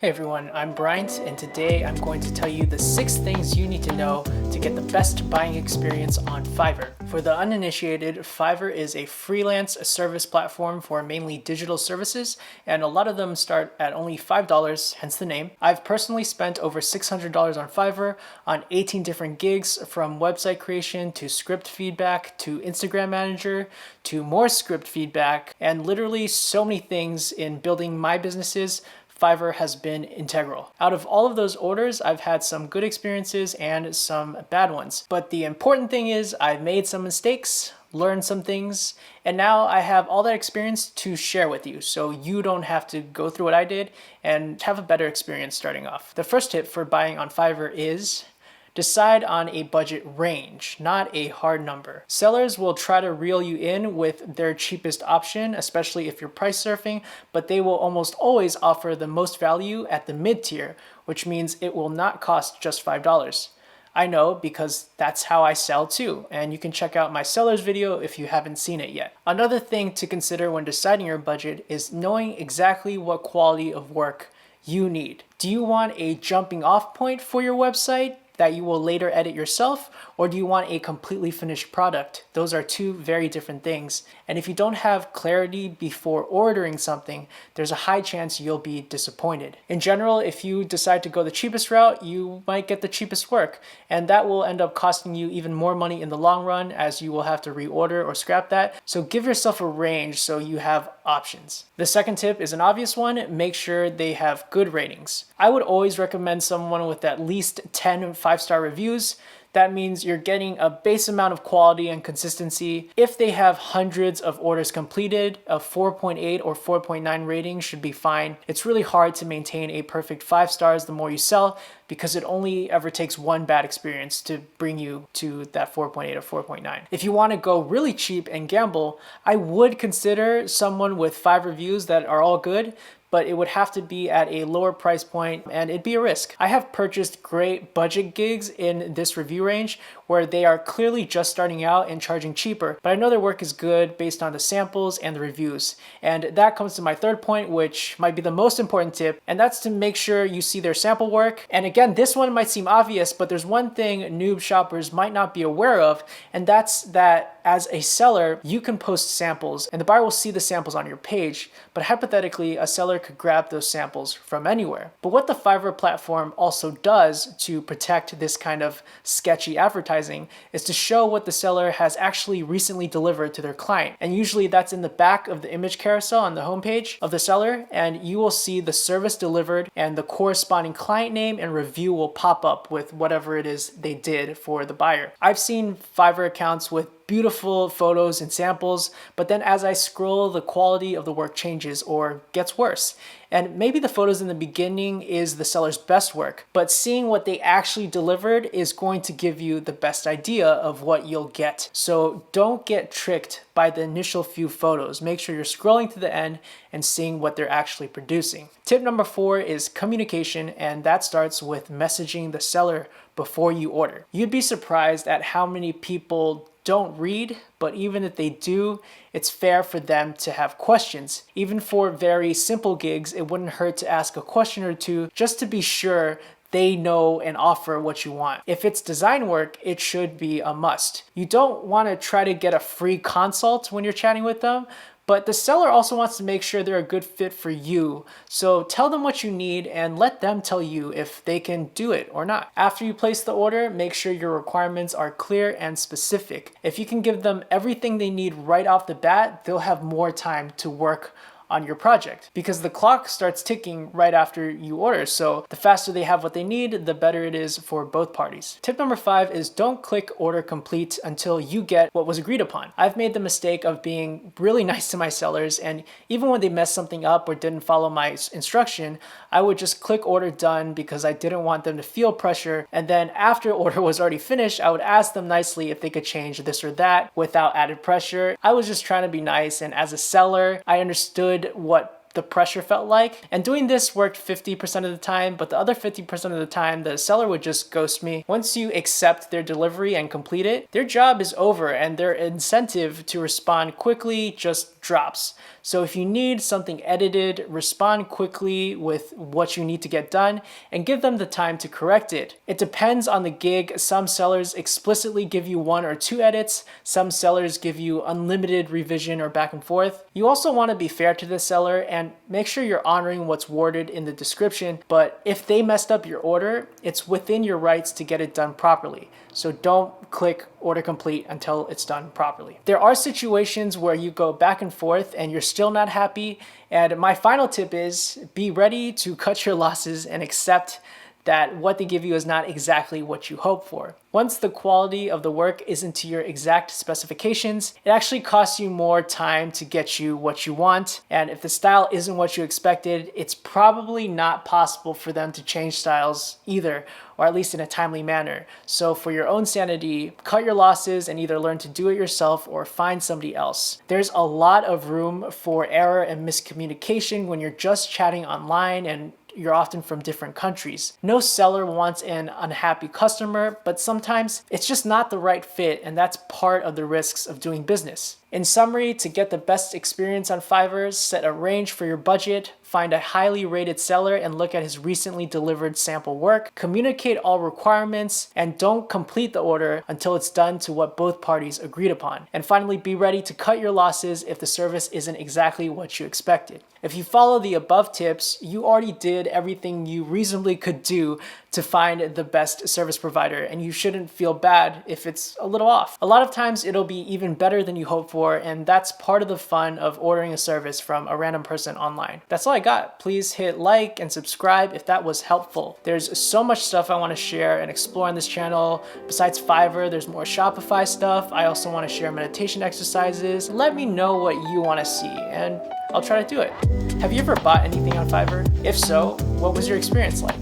Hey everyone, I'm Bryant, and today I'm going to tell you the 6 things you need to know to get the best buying experience on Fiverr. For the uninitiated, Fiverr is a freelance service platform for mainly digital services, and a lot of them start at only $5, hence the name. I've personally spent over $600 on Fiverr on 18 different gigs, from website creation to script feedback to Instagram manager to more script feedback, and literally so many things in building my businesses. Fiverr has been integral. Out of all of those orders, I've had some good experiences and some bad ones. But the important thing is I've made some mistakes, learned some things, and now I have all that experience to share with you, so you don't have to go through what I did and have a better experience starting off. The first tip for buying on Fiverr is decide on a budget range, not a hard number. Sellers will try to reel you in with their cheapest option, especially if you're price surfing, but they will almost always offer the most value at the mid-tier, which means it will not cost just $5. I know because that's how I sell too, and you can check out my sellers video if you haven't seen it yet. Another thing to consider when deciding your budget is knowing exactly what quality of work you need. Do you want a jumping off point for your website that you will later edit yourself, or do you want a completely finished product? Those are two very different things. And if you don't have clarity before ordering something, there's a high chance you'll be disappointed. In general, if you decide to go the cheapest route, you might get the cheapest work, and that will end up costing you even more money in the long run, as you will have to reorder or scrap that. So give yourself a range so you have options. The second tip is an obvious one: make sure they have good ratings. I would always recommend someone with at least 10 5-star reviews. That means you're getting a base amount of quality and consistency. If they have hundreds of orders completed, a 4.8 or 4.9 rating should be fine. It's really hard to maintain a perfect 5 stars the more you sell, because it only ever takes one bad experience to bring you to that 4.8 or 4.9. If you want to go really cheap and gamble, I would consider someone with 5 reviews that are all good, but it would have to be at a lower price point and it'd be a risk. I have purchased great budget gigs in this review range where they are clearly just starting out and charging cheaper, but I know their work is good based on the samples and the reviews. And that comes to my third point, which might be the most important tip, and that's to make sure you see their sample work. And again, this one might seem obvious, but there's one thing noob shoppers might not be aware of, and that's that as a seller, you can post samples and the buyer will see the samples on your page, but hypothetically, a seller could grab those samples from anywhere. But what the Fiverr platform also does to protect this kind of sketchy advertising is to show what the seller has actually recently delivered to their client. And usually that's in the back of the image carousel on the homepage of the seller, and you will see the service delivered and the corresponding client name and review will pop up with whatever it is they did for the buyer. I've seen Fiverr accounts with beautiful photos and samples, but then as I scroll, the quality of the work changes or gets worse. And maybe the photos in the beginning is the seller's best work, but seeing what they actually delivered is going to give you the best idea of what you'll get. So don't get tricked by the initial few photos. Make sure you're scrolling to the end and seeing what they're actually producing. Tip number 4 is communication, and that starts with messaging the seller before you order. You'd be surprised at how many people don't read, but even if they do, it's fair for them to have questions. Even for very simple gigs, it wouldn't hurt to ask a question or two just to be sure they know and offer what you want. If it's design work, it should be a must. You don't want to try to get a free consult when you're chatting with them, but the seller also wants to make sure they're a good fit for you. So tell them what you need and let them tell you if they can do it or not. After you place the order, make sure your requirements are clear and specific. If you can give them everything they need right off the bat, they'll have more time to work on your project, because the clock starts ticking right after you order. So the faster they have what they need, the better it is for both parties. Tip number 5 is don't click order complete until you get what was agreed upon. I've made the mistake of being really nice to my sellers, and even when they messed something up or didn't follow my instruction, I would just click order done because I didn't want them to feel pressure. And then after order was already finished, I would ask them nicely if they could change this or that without added pressure. I was just trying to be nice, and as a seller, I understood what the pressure felt like. And doing this worked 50% of the time, but the other 50% of the time, the seller would just ghost me. Once you accept their delivery and complete it, their job is over and their incentive to respond quickly just drops. So if you need something edited, respond quickly with what you need to get done and give them the time to correct it. It depends on the gig. Some sellers explicitly give you 1 or 2 edits. Some sellers give you unlimited revision or back and forth. You also want to be fair to the seller and make sure you're honoring what's worded in the description. But if they messed up your order, it's within your rights to get it done properly. So don't click order complete until it's done properly. There are situations where you go back and forth and you're still not happy. And my final tip is be ready to cut your losses and accept that what they give you is not exactly what you hope for. Once the quality of the work isn't to your exact specifications, it actually costs you more time to get you what you want. And if the style isn't what you expected, it's probably not possible for them to change styles either, or at least in a timely manner. So for your own sanity, cut your losses and either learn to do it yourself or find somebody else. There's a lot of room for error and miscommunication when you're just chatting online and you're often from different countries. No seller wants an unhappy customer, but sometimes it's just not the right fit, and that's part of the risks of doing business. In summary, to get the best experience on Fiverr, set a range for your budget, find a highly rated seller and look at his recently delivered sample work, communicate all requirements, and don't complete the order until it's done to what both parties agreed upon. And finally, be ready to cut your losses if the service isn't exactly what you expected. If you follow the above tips, you already did everything you reasonably could do to find the best service provider, and you shouldn't feel bad if it's a little off. A lot of times it'll be even better than you hoped for, and that's part of the fun of ordering a service from a random person online. That's all I got. Please hit like and subscribe if that was helpful. There's so much stuff I want to share and explore on this channel. Besides Fiverr, there's more Shopify stuff. I also want to share meditation exercises. Let me know what you want to see, and I'll try to do it. Have you ever bought anything on Fiverr? If so, what was your experience like?